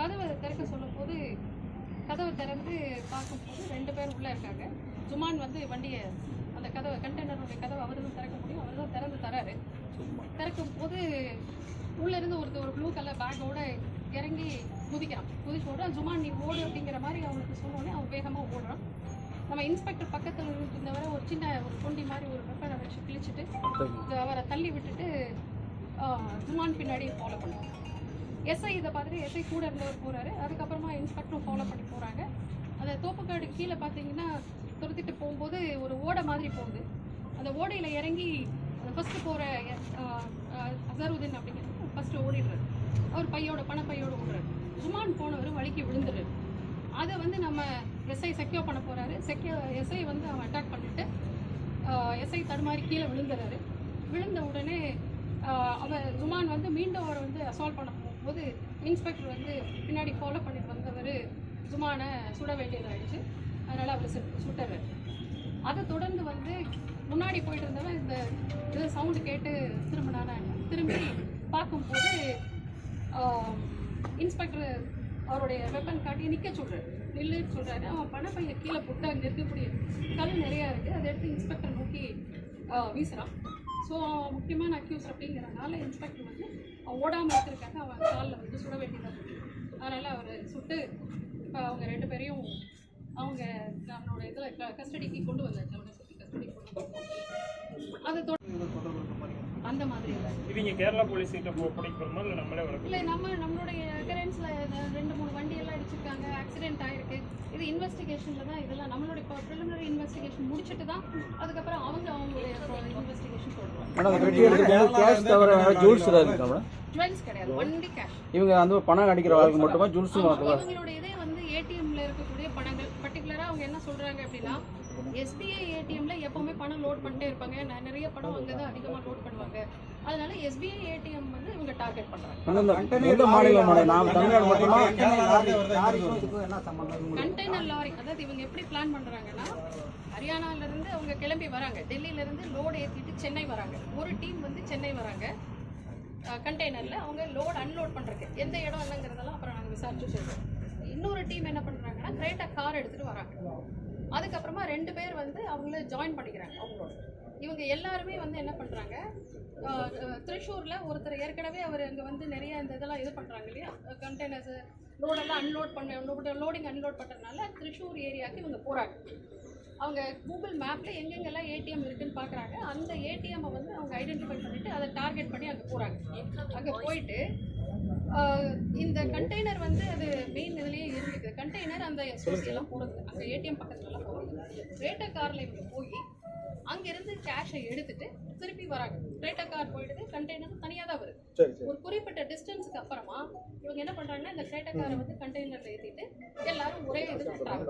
கதவை திறக்க சொல்லும்போது கதவை திறந்து பார்க்கும்போது 2 பேர் உள்ளே இருக்காங்க. ஜுமான் வந்து வண்டியை அந்த கதவை கண்டெய்னருடைய கதவை அவர் தான் திறக்க முடியும், அவர் தான் திறந்து தராரு. திறக்கும் போது உள்ளேருந்து ஒரு ப்ளூ கலர் பேக்கோட இறங்கி குதிக்கிறான். குதிச்சு ஓடுறான். ஜுமான் நீ ஓடு அப்படிங்கிற மாதிரி அவனுக்கு சொன்னோடனே அவன் வேகமாக ஓடுறான். நம்ம இன்ஸ்பெக்டர் பக்கத்தில் இருந்தவரை ஒரு சின்ன ஒரு கொண்டி மாதிரி ஒரு வெப்பனை வச்சு கிழிச்சிட்டு அவரை தள்ளி விட்டுட்டு ஜுமான் பின்னாடி ஃபாலோ பண்ணுறாங்க. எஸ்ஐ இதை பார்த்துட்டு எஸ்ஐ கூட இருந்தவர் போகிறாரு. அதுக்கப்புறமா இன்ஸ்பெக்டரும் ஃபாலோ பண்ணி போகிறாங்க. அந்த தோப்புக்காடு கீழே பார்த்தீங்கன்னா துரத்திட்டு போகும்போது ஒரு ஓடை மாதிரி போகுது. அந்த ஓடையில் இறங்கி அந்த ஃபஸ்ட்டு போகிற அசருதீன் அப்படிங்கிறது ஃபஸ்ட்டு ஓடிடுறாரு. அவர் பணப்பையோடு ஓடுறாரு. ஜுமான் போனவர் வலிக்கு விழுந்துடுறாரு. அதை வந்து நம்ம எஸ்ஐ செக்யூர் பண்ண போகிறாரு. எஸ்ஐ வந்து அவன் அட்டாக் பண்ணிவிட்டு எஸ்ஐ தடுமாறி கீழே விழுந்துறாரு. விழுந்த உடனே ஜுமான் வந்து மீண்டும் அவரை வந்து அசால்ட் பண்ண போகும்போது இன்ஸ்பெக்டர் வந்து பின்னாடி ஃபாலோ பண்ணிட்டு வந்தவர் ஜுமானை சுட வேண்டியதாகிடுச்சு. அதனால் அவர் சுட்டுறாரு. அதை தொடர்ந்து வந்து முன்னாடி போயிட்டு இருந்தவன் இது சவுண்டு கேட்டு திரும்பி பார்க்கும்போது இன்ஸ்பெக்டர் அவருடைய வெப்பன் காட்டி நிற்க சொல்கிறார். நில்லுன்னு சொல்கிறாரு. அவன் பணப்பையை கீழே போட்டு அங்கே இருக்கக்கூடிய கல் நிறையா இருக்குது. அதை எடுத்து இன்ஸ்பெக்டர் நோக்கி வீசுகிறான். ஸோ முக்கியமான அக்யூஸ் அப்படிங்கிறனால இன்ஸ்பெக்டர் வந்து அவன் ஓடாமல் இருக்கிறக்காக அவன் காலில் வந்து சுட வேண்டியதாக இருக்குது. அதனால் அவர் சுட்டு இப்போ அவங்க 2 பேரையும் அவங்க நம்மளோட இதில் கஸ்டடிக்கு கொண்டு வந்தாச்சு. அவனை சுற்றி கஸ்டடிக்கு கொண்டு வந்தாங்க. அதை அந்த மாதிரி இல்லை. இவங்க கேரளா போலீஸ் கிட்ட பிடிக்கணுமா இல்லை நம்மளே வளர்க்கணும்? இல்லை, நம்மளுடைய எவிடன்ஸில் 2-3 வண்டியெல்லாம் அடிச்சிருக்காங்க. ஆக்சிடென்ட் ஆகிருக்கு. இது இன்வெஸ்டிகேஷனில் தான் இதெல்லாம் நம்மளுடைய ப்ரிலிமினரி இன்வெஸ்டிகேஷன் முடிச்சுட்டு தான் அதுக்கப்புறம் அவங்களுடைய இன்வெஸ்டிகேஷன் சொல்லுவாங்க. ஜுவல்ஸ் கிடையாது, ஒன்லி கேஷ். இவங்க அந்த பணம் அடிக்கிற ஆளுக்கு மட்டுமா ஜுவல்ஸ்? இவங்களுடைய இதே வந்து ஏடிஎம்ல இருக்கக்கூடிய பணங்கள் பர்டிகுலராக அவங்க என்ன சொல்கிறாங்க அப்படின்னா எஸ்பிஐ ஏடிஎம்ல எப்பவுமே பணம் லோட் பண்ணிட்டே இருப்பாங்க. நிறைய பணம் அங்கே தான் அதிகமாக லோட் பண்ணுவாங்க. அதனால எஸ்பிஐ ஏடிஎம் வந்து இவங்க டார்கெட் பண்றாங்க. கண்டெய்னர் லாரி, அதாவது இவங்க எப்படி பிளான் பண்றாங்கன்னா ஹரியானால இருந்து அவங்க கிளம்பி வராங்க. டெல்லியில இருந்து லோடு ஏற்றிட்டு சென்னை வராங்க. ஒரு டீம் வந்து சென்னை வராங்க. கண்டெய்னர்ல அவங்க லோட் அன்லோட் பண்றதுக்கு எந்த இடம் என்னங்கிறதெல்லாம் அப்புறம் நாங்கள் விசாரிச்சு சொல்றோம். இன்னொரு டீம் என்ன பண்றாங்கன்னா கிரேட்டா கார் எடுத்துட்டு வராங்க. அதுக்கப்புறமா 2 பேர் வந்து அவங்கள ஜாயின் பண்ணிக்கிறாங்க அவங்களோட. இவங்க எல்லாருமே வந்து என்ன பண்ணுறாங்க, திருச்சூரில் ஒருத்தர் ஏற்கனவே அவர் அங்கே வந்து நிறைய இந்த இதெல்லாம் இது பண்ணுறாங்க இல்லையா, கண்டெய்னர்ஸ் லோடெல்லாம் லோடிங் அன்லோட் பண்ணுறதுனால திருச்சூர் ஏரியாவுக்கு இவங்க போகிறாங்க. அவங்க கூகுள் மேப்பில் எங்கெங்கெல்லாம் ஏடிஎம் இருக்குதுன்னு பார்க்குறாங்க. அந்த ஏடிஎம்மை வந்து அவங்க ஐடென்டிஃபை பண்ணிவிட்டு அதை டார்கெட் பண்ணி அங்கே போகிறாங்க. அங்கே போயிட்டு இந்த கண்டெய்னர் வந்து அது மெயின் இதுலேயே இருக்குது. கண்டெய்னர் அந்த எஸ்ஓசியெல்லாம் போகிறது அங்கே ஏடிஎம் பக்கத்துலலாம் போகிறது. கிரேட்டா காரில் இவங்க போய் அங்கேருந்து கேஷை எடுத்துட்டு திருப்பி வராங்க. கிரேட்டா கார் போயிடுது, கண்டெய்னர் தனியாக தான் வருது. ஒரு குறிப்பிட்ட டிஸ்டன்ஸுக்கு அப்புறமா இவங்க என்ன பண்ணுறாங்கன்னா இந்த கிரேட்டா காரை வந்து கண்டெய்னரில் ஏற்றிட்டு எல்லாரும் ஒரே இது பண்ணுறாங்க.